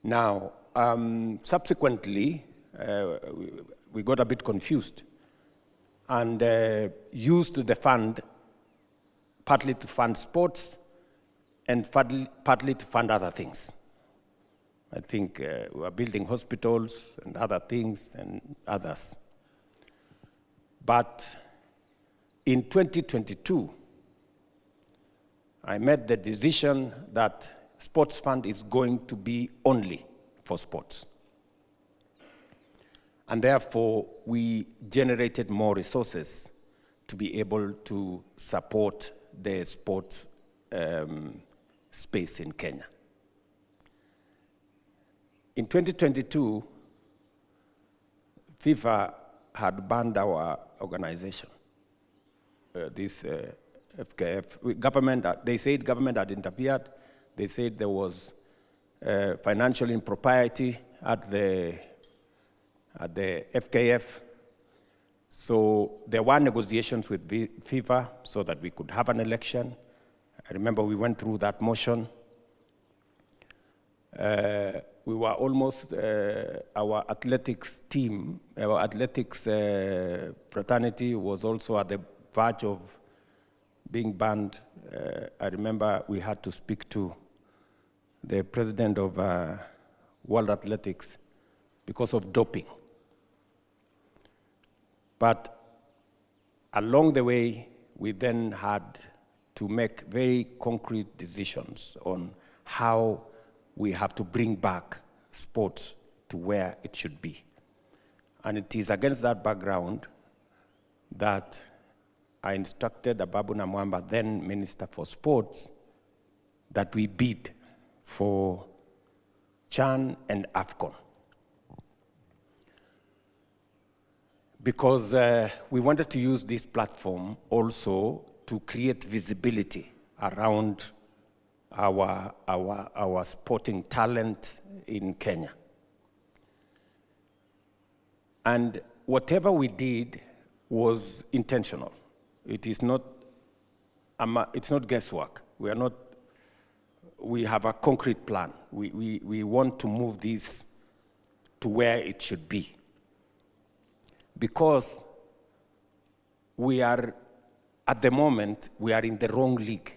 Now, subsequently, we got a bit confused and used the fund partly to fund sports and partly to fund other things. I think we are building hospitals and other things and others. But in 2022, I made the decision that sports fund is going to be only for sports. And therefore, we generated more resources to be able to support the sports space in Kenya. In 2022, FIFA had banned our organization, this FKF. Government, they said government had interfered. They said there was financial impropriety at the FKF. So there were negotiations with FIFA so that we could have an election. I remember we went through that motion. We were almost, our athletics team, our athletics fraternity was also at the verge of being banned. I remember we had to speak to the president of World Athletics because of doping. But along the way, we then had to make very concrete decisions on how we have to bring back sports to where it should be. And it is against that background that I instructed Ababu Namwamba, then Minister for Sports, that we bid for CHAN and AFCON. Because we wanted to use this platform also to create visibility around our sporting talent in Kenya. And whatever we did was intentional. It is not, it's not guesswork. We have a concrete plan. We want to move this to where it should be. Because we are, at the moment, we are in the wrong league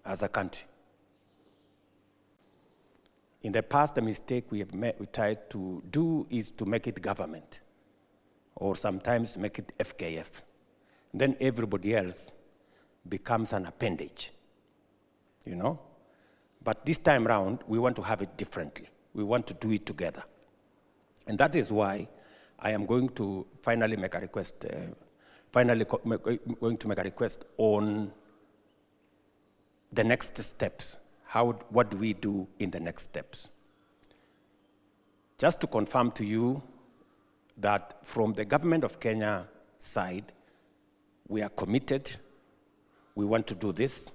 as a country. In the past, the mistake we tried to do is to make it government, or sometimes make it FKF. Then everybody else becomes an appendage, you know? But this time around, we want to have it differently. We want to do it together. And that is why I am going to finally make a request, going to make a request on the next steps. What do we do in the next steps? Just to confirm to you that from the government of Kenya side, we are committed. We want to do this.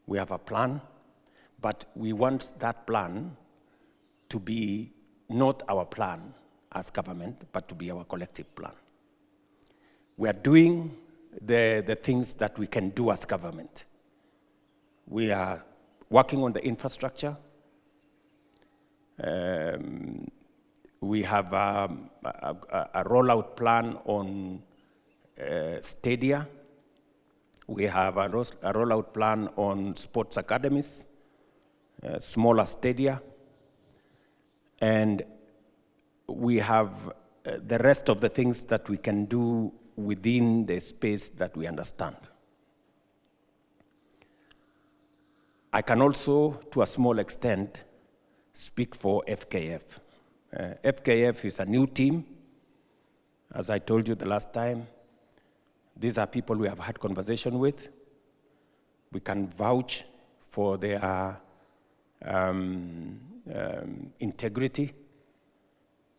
We have a plan, but we want that plan to be not our plan as government, but to be our collective plan. We are doing the things that we can do as government. We are working on the infrastructure. We have a rollout plan on stadia. We have a rollout plan on sports academies, smaller stadia. And we have the rest of the things that we can do within the space that we understand. I can also, to a small extent, speak for FKF. FKF is a new team. As I told you the last time, these are people we have had conversation with. We can vouch for their integrity.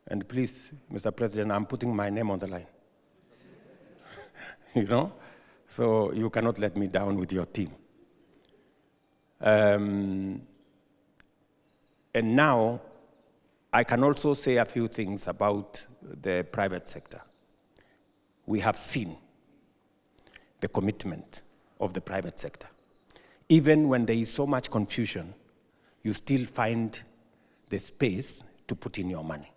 And please, Mr. President, I'm putting my name on the line. You know? So you cannot let me down with your team. And now, I can also say a few things about the private sector. We have seen the commitment of the private sector. Even when there is so much confusion, you still find the space to put in your money.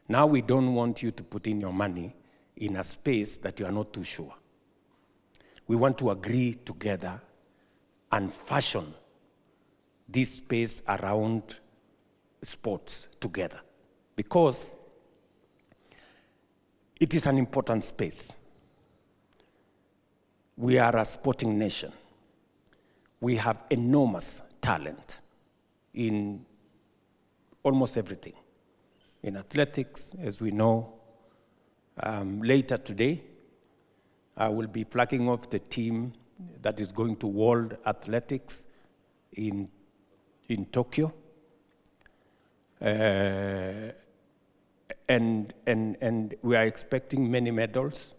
Now we don't want you to put in your money in a space that you are not too sure. We want to agree together and fashion this space around sports together, because it is an important space. We are a sporting nation. We have enormous talent in almost everything. In athletics, as we know, later today, I will be flagging off the team that is going to World Athletics in Tokyo. And we are expecting many medals,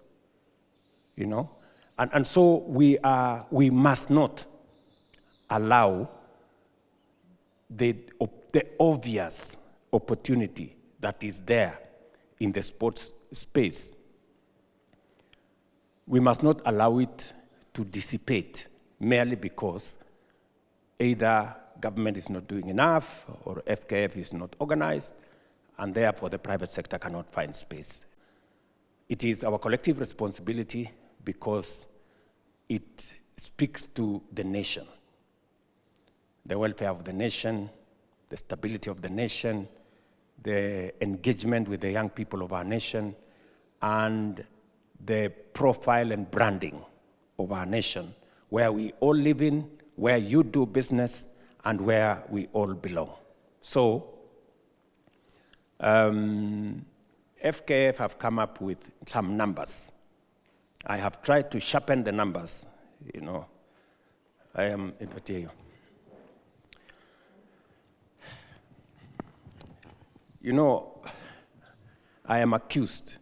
you know. And so we must not allow the obvious opportunity that is there in the sports space. We must not allow it to dissipate merely because either government is not doing enough or FKF is not organized, and therefore the private sector cannot find space. It is our collective responsibility because it speaks to the nation, the welfare of the nation, the stability of the nation, the engagement with the young people of our nation, and the profile and branding of our nation, where we all live in, where you do business, and where we all belong. So, FKF have come up with some numbers. I have tried to sharpen the numbers, you know. I am in particular. You know, I am accused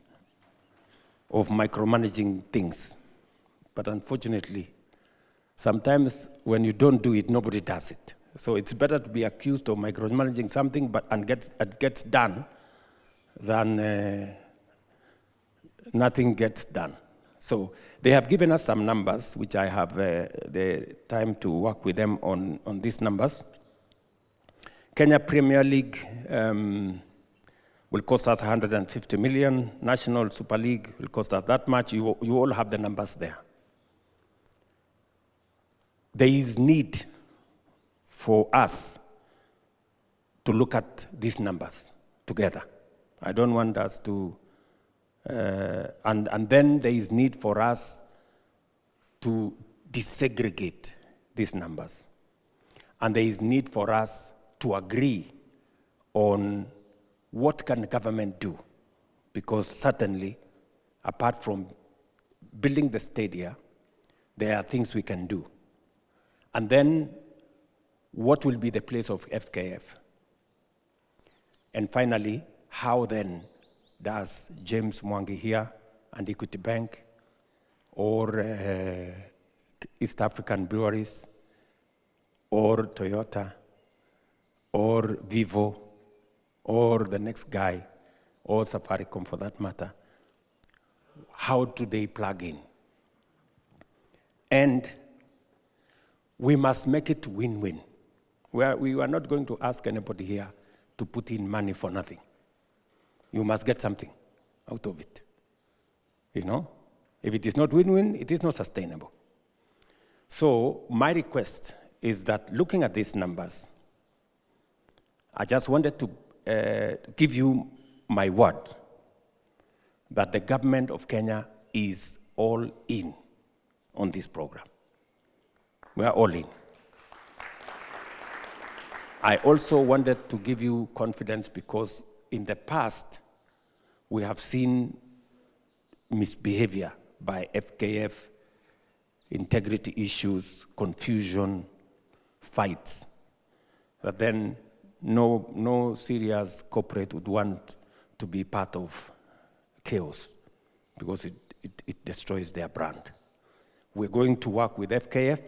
of micromanaging things, but unfortunately, sometimes when you don't do it, nobody does it. So it's better to be accused of micromanaging something and it gets done than nothing gets done. So they have given us some numbers, which I have the time to work with them on these numbers. Kenya Premier League will cost us 150 million. National Super League will cost us that much. You all have the numbers there. There is need for us to look at these numbers together. I don't want us to, and then there is need for us to disaggregate these numbers. And there is need for us to agree on what can government do, because certainly, apart from building the stadia, there are things we can do. And then, what will be the place of FKF? And finally, how then does James Mwangi here and Equity Bank or East African Breweries or Toyota or Vivo or the next guy or Safaricom for that matter, how do they plug in? And we must make it win-win. We are not going to ask anybody here to put in money for nothing. You must get something out of it. You know? If it is not win-win, it is not sustainable. So my request is that looking at these numbers, I just wanted to give you my word that the government of Kenya is all in on this program. We are all in. I also wanted to give you confidence because in the past, we have seen misbehavior by FKF, integrity issues, confusion, fights, that then no serious corporate would want to be part of chaos because it destroys their brand. We're going to work with FKF,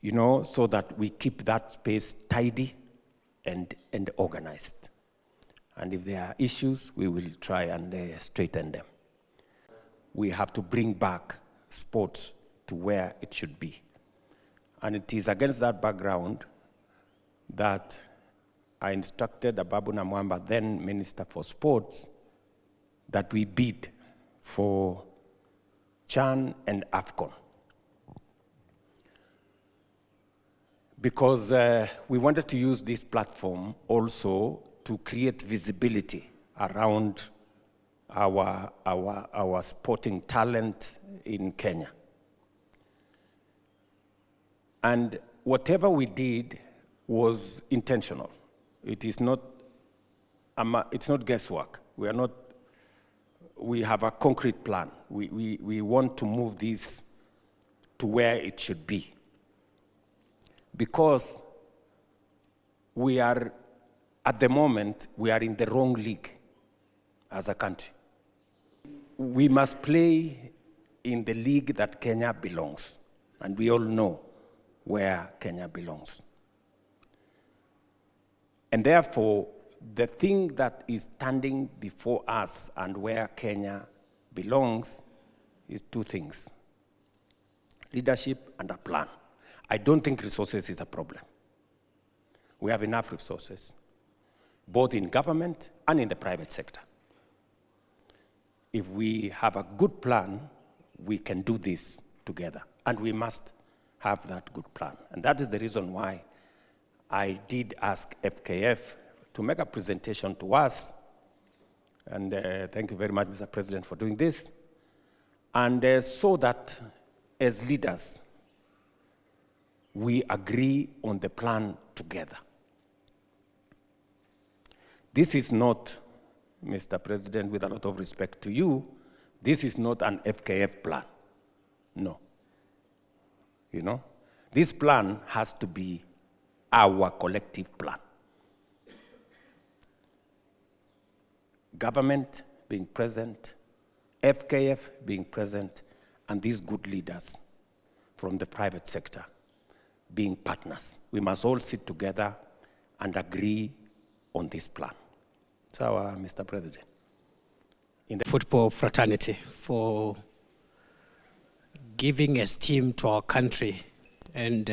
you know, so that we keep that space tidy and organized. And if there are issues, we will try and straighten them. We have to bring back sports to where it should be. And it is against that background that I instructed Ababu Namwamba, then Minister for Sports, that we bid for CHAN and AFCON. Because we wanted to use this platform also to create visibility around our sporting talent in Kenya. And whatever we did was intentional. It is not, it's not guesswork. We have a concrete plan. We want to move this to where it should be. Because we are, at the moment, we are in the wrong league as a country. We must play in the league that Kenya belongs, and we all know where Kenya belongs. And therefore, the thing that is standing before us and where Kenya belongs is two things: leadership and a plan. I don't think resources is a problem. We have enough resources, both in government and in the private sector. If we have a good plan, we can do this together, and we must have that good plan. And that is the reason why I did ask FKF to make a presentation to us, and thank you very much, Mr. President, for doing this, and so that as leaders, we agree on the plan together. This is not, Mr. President, with a lot of respect to you, this is not an FKF plan. No. You know, this plan has to be our collective plan. Government being present, FKF being present, and these good leaders from the private sector being partners. We must all sit together and agree on this plan. So, Mr. President. In the football fraternity for giving esteem to our country and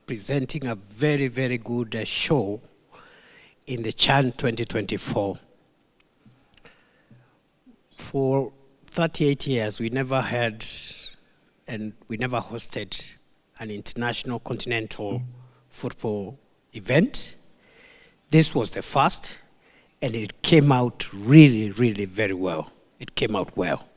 presenting a very, very good show in the CHAN 2024. For 38 years, we never had and we never hosted an international continental football event. This was the first, and it came out really, really very well. It came out well.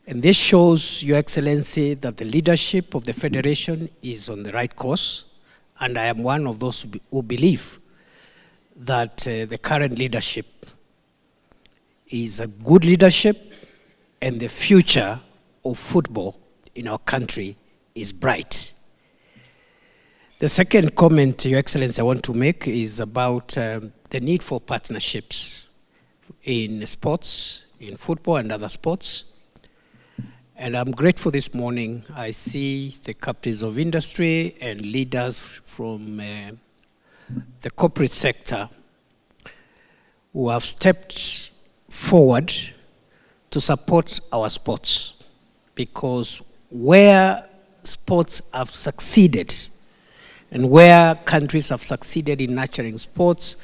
And this shows, Your Excellency, that the leadership of the Federation is on the right course, and I am one of those who believe that the current leadership is a good leadership, and the future of football in our country is bright. The second comment, Your Excellency, I want to make is about the need for partnerships in sports, in football and other sports. And I'm grateful this morning. I see the captains of industry and leaders from the corporate sector who have stepped forward to support our sports, because where sports have succeeded and where countries have succeeded in nurturing sports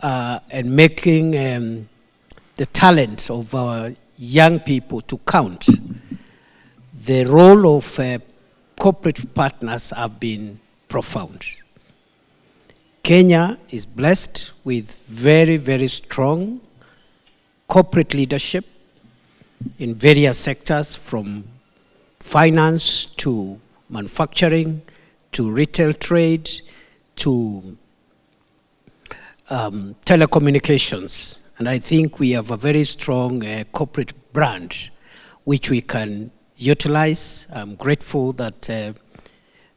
and making the talent of our young people to count, the role of corporate partners have been profound. Kenya is blessed with very, very strong corporate leadership in various sectors, from finance to manufacturing to retail trade to telecommunications. And I think we have a very strong corporate brand which we can utilize. I'm grateful that the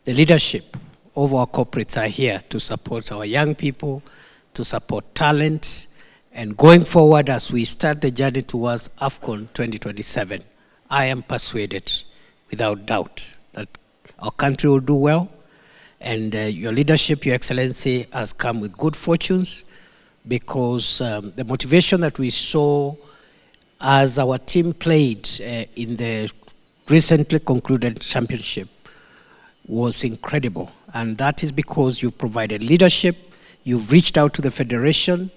leadership of our corporates are here to support our young people, to support talent, and going forward as we start the journey towards AFCON 2027, I am persuaded, without doubt, that our country will do well. And your leadership, Your Excellency, has come with good fortunes, because the motivation that we saw as our team played in the recently concluded championship was incredible. And that is because you provided leadership, you've reached out to the Federation,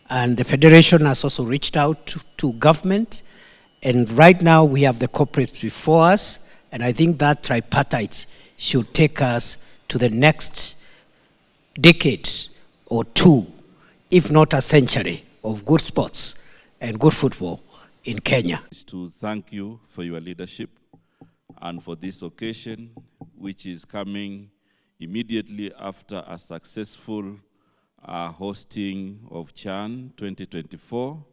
and the Federation has also reached out to government. And right now we have the corporates before us, and I think that tripartite should take us to the next decade or two, if not a century, of good sports and good football in Kenya. To thank you for your leadership and for this occasion, which is coming immediately after a successful hosting of CHAN 2024,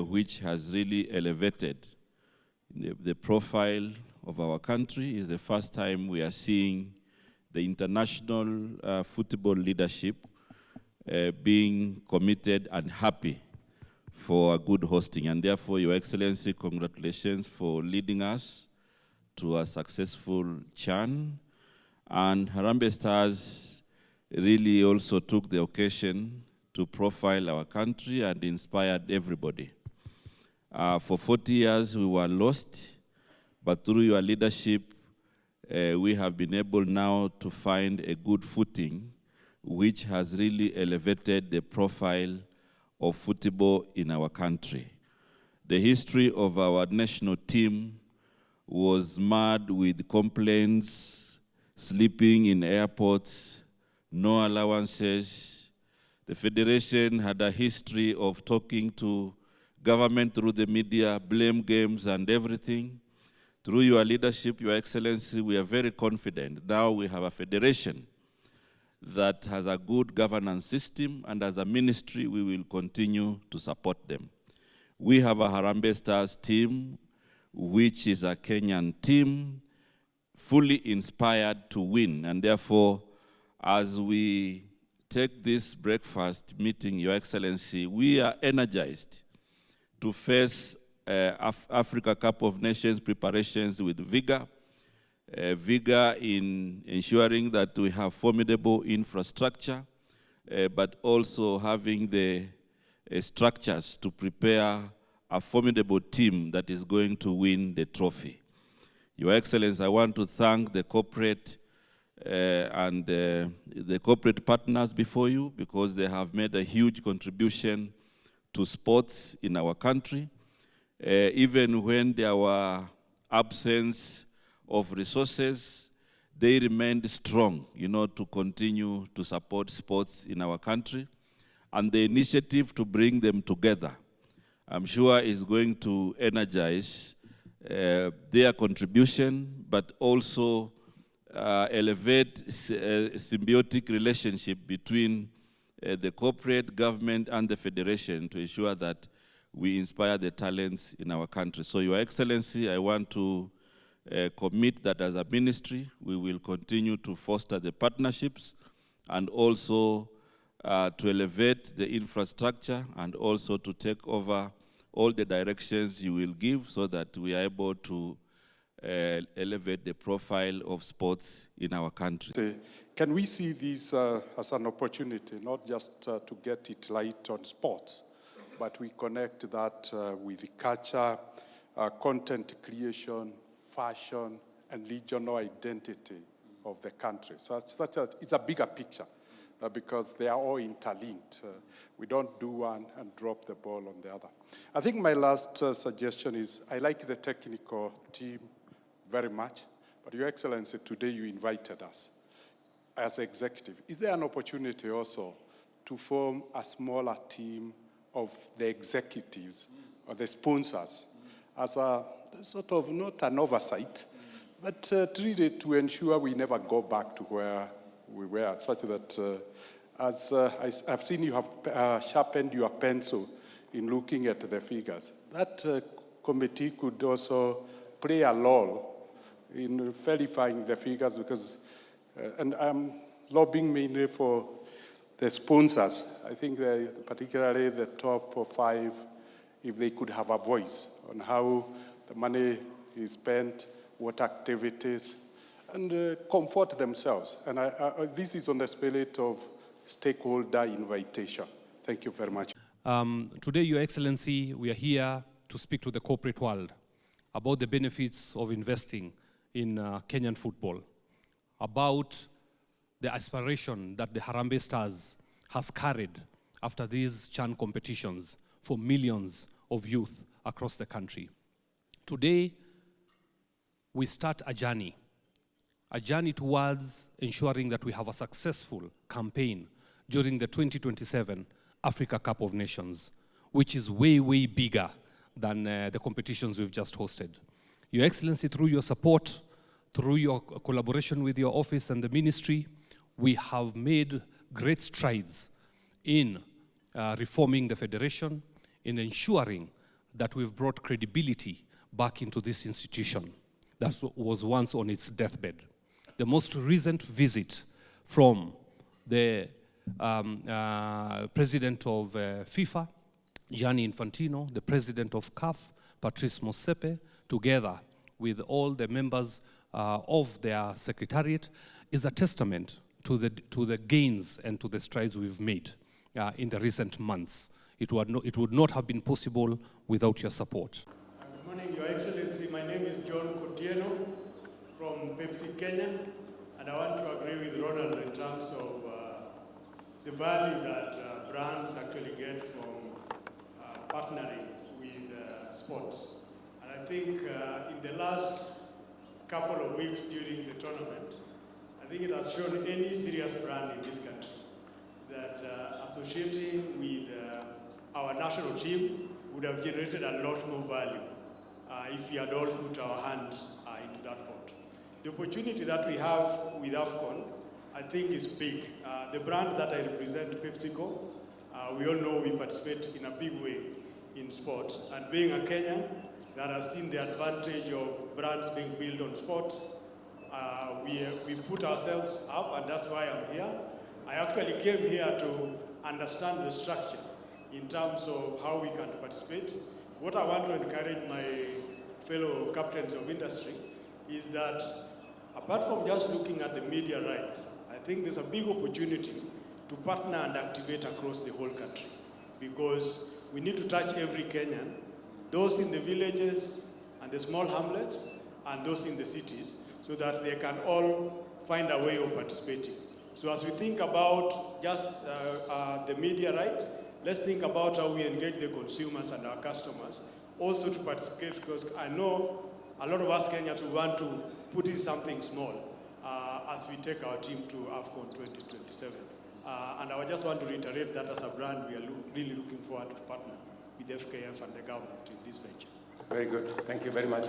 which has really elevated the profile of our country. It's the first time we are seeing the international football leadership being committed and happy for a good hosting. And therefore, Your Excellency, congratulations for leading us to a successful CHAN. And Harambee Stars really also took the occasion to profile our country and inspired everybody. For 40 years, we were lost, but through your leadership, we have been able now to find a good footing, which has really elevated the profile of football in our country. The history of our national team was marred with complaints, sleeping in airports, no allowances. The Federation had a history of talking to government through the media, blame games and everything. Through your leadership, Your Excellency, we are very confident. Now we have a federation that has a good governance system, and as a ministry, we will continue to support them. We have a Harambee Stars team, which is a Kenyan team, fully inspired to win, and therefore, as we take this breakfast meeting, Your Excellency, we are energized to face Africa Cup of Nations preparations with vigor. Vigor in ensuring that we have formidable infrastructure, but also having the structures to prepare a formidable team that is going to win the trophy. Your Excellency, I want to thank the corporate and the corporate partners before you, because they have made a huge contribution to sports in our country. Even when there were absence of resources, they remained strong, to continue to support sports in our country. And the initiative to bring them together, I'm sure, is going to energize their contribution, but also elevate a symbiotic relationship between the corporate, government, and the Federation to ensure that we inspire the talents in our country. So, Your Excellency, I want to commit that as a ministry, we will continue to foster the partnerships and also to elevate the infrastructure and also to take over all the directions you will give so that we are able to elevate the profile of sports in our country. Can we see this as an opportunity, not just to get it light on sports, but we connect that with culture, content creation, fashion, and regional identity of the country. So it's a bigger picture because they are all interlinked. We don't do one and drop the ball on the other. I think my last suggestion is, I like the technical team very much, but Your Excellency, today you invited us as executive. Is there an opportunity also to form a smaller team of the executives or the sponsors as a sort of, not an oversight, but really to ensure we never go back to where we were, such that as I've seen you have sharpened your pencil in looking at the figures. That committee could also play a role in verifying the figures, because, and I'm lobbying mainly for the sponsors. I think particularly the top 5, if they could have a voice on how the money is spent, what activities, and comfort themselves. And this is on the spirit of stakeholder invitation. Thank you very much. Today, Your Excellency, we are here to speak to the corporate world about the benefits of investing in Kenyan football. about the aspiration that the Harambee Stars has carried after these CHAN competitions for millions of youth across the country. Today, we start a journey towards ensuring that we have a successful campaign during the 2027 Africa Cup of Nations, which is way, way bigger than the competitions we've just hosted. Your Excellency, through your support, through your collaboration with your office and the ministry, we have made great strides in reforming the Federation, in ensuring that we've brought credibility back into this institution that was once on its deathbed. The most recent visit from the president of FIFA, Gianni Infantino, the president of CAF, Patrice Motsepe, together with all the members of their secretariat, is a testament to the gains and to the strides we've made in the recent months. It would not have been possible without your support. Good morning, Your Excellency. My name is John Kotieno from Pepsi Kenya, and I want to agree with Ronald in terms of the value that brands actually get from partnering with sports. And I think in the last couple of weeks during the tournament, I think it has shown any serious brand in this country that associating with our national team would have generated a lot more value if we had all put our hands into that pot. The opportunity that we have with AFCON, I think, is big. The brand that I represent, PepsiCo, we all know we participate in a big way in sports. And being a Kenyan that has seen the advantage of brands being built on sports, we put ourselves up, and that's why I'm here. I actually came here to understand the structure in terms of how we can participate. What I want to encourage my fellow captains of industry is that apart from just looking at the media rights, I think there's a big opportunity to partner and activate across the whole country, because we need to touch every Kenyan, those in the villages and the small hamlets and those in the cities, so that they can all find a way of participating. So as we think about just the media rights, let's think about how we engage the consumers and our customers also to participate, because I know a lot of us Kenyans want to put in something small as we take our team to AFCON 2027. And I just want to reiterate that as a brand, we are really looking forward to partner with FKF and the government in this venture. Very good. Thank you very much.